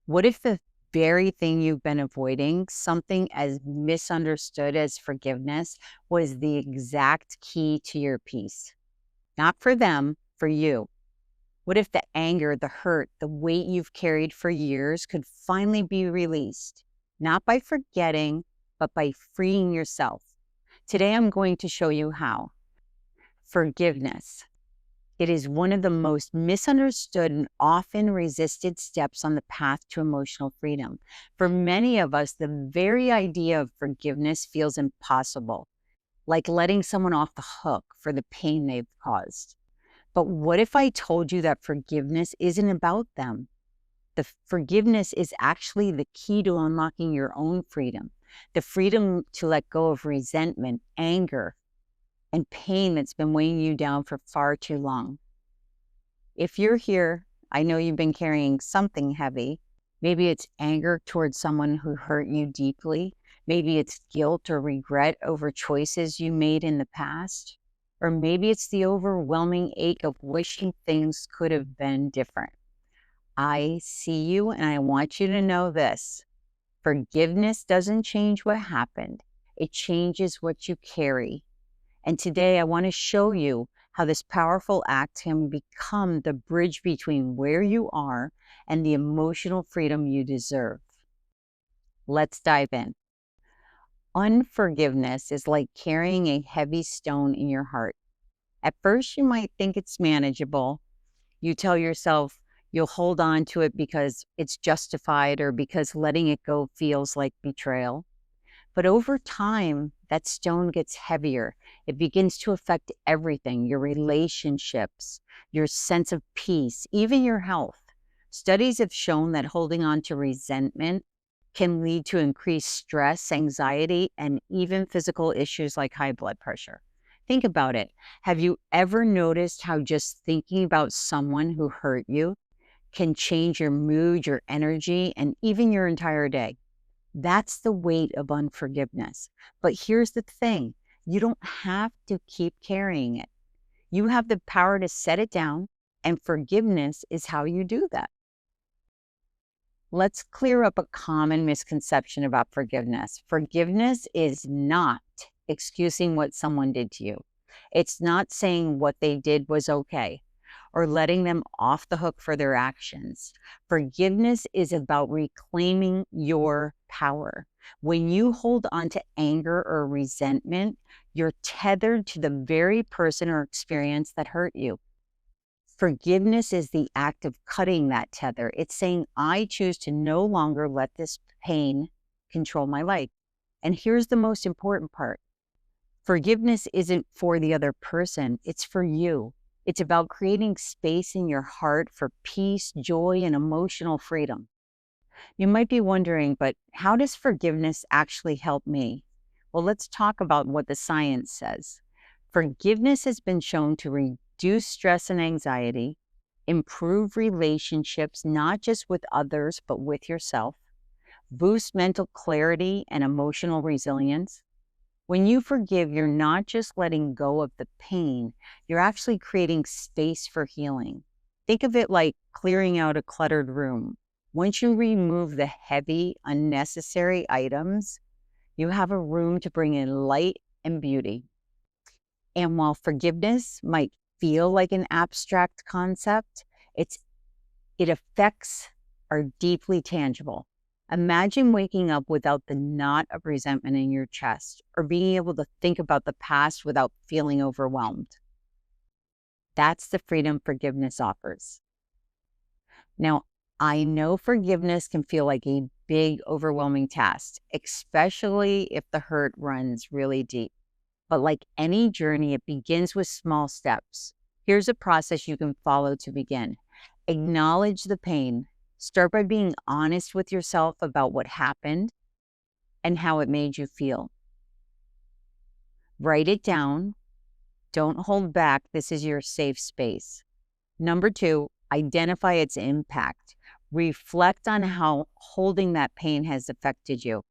What if the very thing you've been avoiding, something as misunderstood as forgiveness, was the exact key to your peace? Not for them, for you. What if the anger, the hurt, the weight you've carried for years could finally be released? Not by forgetting, but by freeing yourself. Today, I'm going to show you how. Forgiveness. It is one of the most misunderstood and often resisted steps on the path to emotional freedom. For many of us, the very idea of forgiveness feels impossible, like letting someone off the hook for the pain they've caused. But what if I told you that forgiveness isn't about them? The forgiveness is actually the key to unlocking your own freedom, the freedom to let go of resentment, anger, and pain that's been weighing you down for far too long. If you're here, I know you've been carrying something heavy. Maybe it's anger towards someone who hurt you deeply. Maybe it's guilt or regret over choices you made in the past. Or maybe it's the overwhelming ache of wishing things could have been different. I see you, and I want you to know this. Forgiveness doesn't change what happened. It changes what you carry. And today I want to show you how this powerful act can become the bridge between where you are and the emotional freedom you deserve. Let's dive in. Unforgiveness is like carrying a heavy stone in your heart. At first, you might think it's manageable. You tell yourself you'll hold on to it because it's justified or because letting it go feels like betrayal. But over time, that stone gets heavier. It begins to affect everything, your relationships, your sense of peace, even your health. Studies have shown that holding on to resentment can lead to increased stress, anxiety, and even physical issues like high blood pressure. Think about it. Have you ever noticed how just thinking about someone who hurt you can change your mood, your energy, and even your entire day? That's the weight of unforgiveness. But here's the thing, you don't have to keep carrying it. You have the power to set it down, and forgiveness is how you do that. Let's clear up a common misconception about forgiveness. Forgiveness is not excusing what someone did to you. It's not saying what they did was okay or letting them off the hook for their actions. Forgiveness is about reclaiming your power. When you hold on to anger or resentment, you're tethered to the very person or experience that hurt you. Forgiveness is the act of cutting that tether. It's saying, I choose to no longer let this pain control my life. And here's the most important part. Forgiveness isn't for the other person, it's for you. It's about creating space in your heart for peace, joy, and emotional freedom. You might be wondering, but how does forgiveness actually help me? Well, let's talk about what the science says. Forgiveness has been shown to reduce stress and anxiety, improve relationships, not just with others, but with yourself, boost mental clarity and emotional resilience. When you forgive, you're not just letting go of the pain, you're actually creating space for healing. Think of it like clearing out a cluttered room. Once you remove the heavy, unnecessary items, you have a room to bring in light and beauty. And while forgiveness might feel like an abstract concept, its effects are deeply tangible. Imagine waking up without the knot of resentment in your chest, or being able to think about the past without feeling overwhelmed. That's the freedom forgiveness offers. Now, I know forgiveness can feel like a big, overwhelming task, especially if the hurt runs really deep. But like any journey, it begins with small steps. Here's a process you can follow to begin. Acknowledge the pain. Start by being honest with yourself about what happened and how it made you feel. Write it down. Don't hold back. This is your safe space. Number 2, identify its impact. Reflect on how holding that pain has affected you.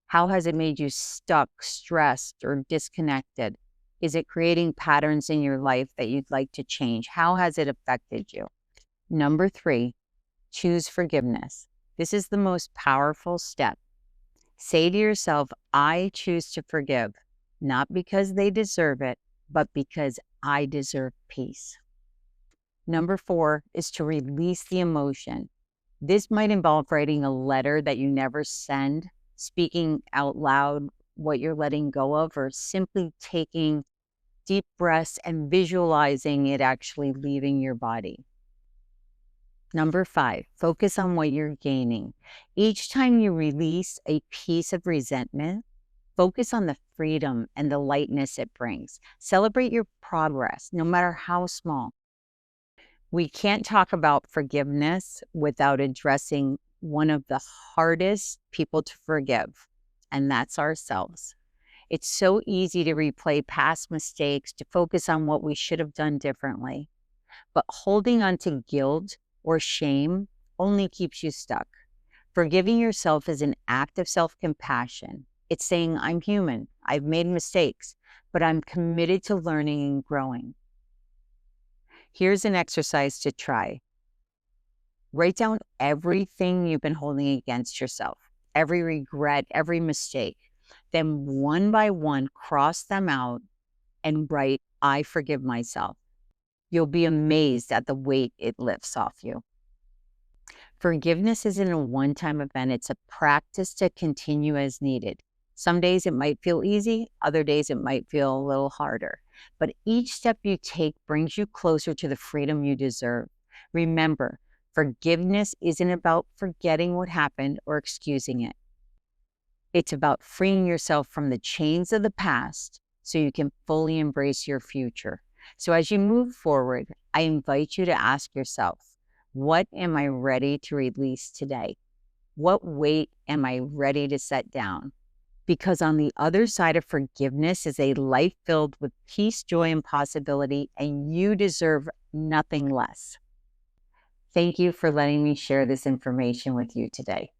How has it made you stuck, stressed, or disconnected? Is it creating patterns in your life that you'd like to change? How has it affected you? Number 3, choose forgiveness. This is the most powerful step. Say to yourself, I choose to forgive, not because they deserve it, but because I deserve peace. Number 4 is to release the emotion. This might involve writing a letter that you never send, speaking out loud what you're letting go of, or simply taking deep breaths and visualizing it actually leaving your body. Number 5, focus on what you're gaining. Each time you release a piece of resentment, focus on the freedom and the lightness it brings. Celebrate your progress, no matter how small. We can't talk about forgiveness without addressing one of the hardest people to forgive, and that's ourselves. It's so easy to replay past mistakes, to focus on what we should have done differently. But holding on to guilt or shame only keeps you stuck. Forgiving yourself is an act of self-compassion. It's saying, I'm human, I've made mistakes, but I'm committed to learning and growing. Here's an exercise to try. Write down everything you've been holding against yourself, every regret, every mistake. Then one by one, cross them out and write, I forgive myself. You'll be amazed at the weight it lifts off you. Forgiveness isn't a one-time event. It's a practice to continue as needed. Some days it might feel easy, other days it might feel a little harder. But each step you take brings you closer to the freedom you deserve. Remember, forgiveness isn't about forgetting what happened or excusing it. It's about freeing yourself from the chains of the past so you can fully embrace your future. So as you move forward, I invite you to ask yourself, what am I ready to release today? What weight am I ready to set down? Because on the other side of forgiveness is a life filled with peace, joy, and possibility, and you deserve nothing less. Thank you for letting me share this information with you today.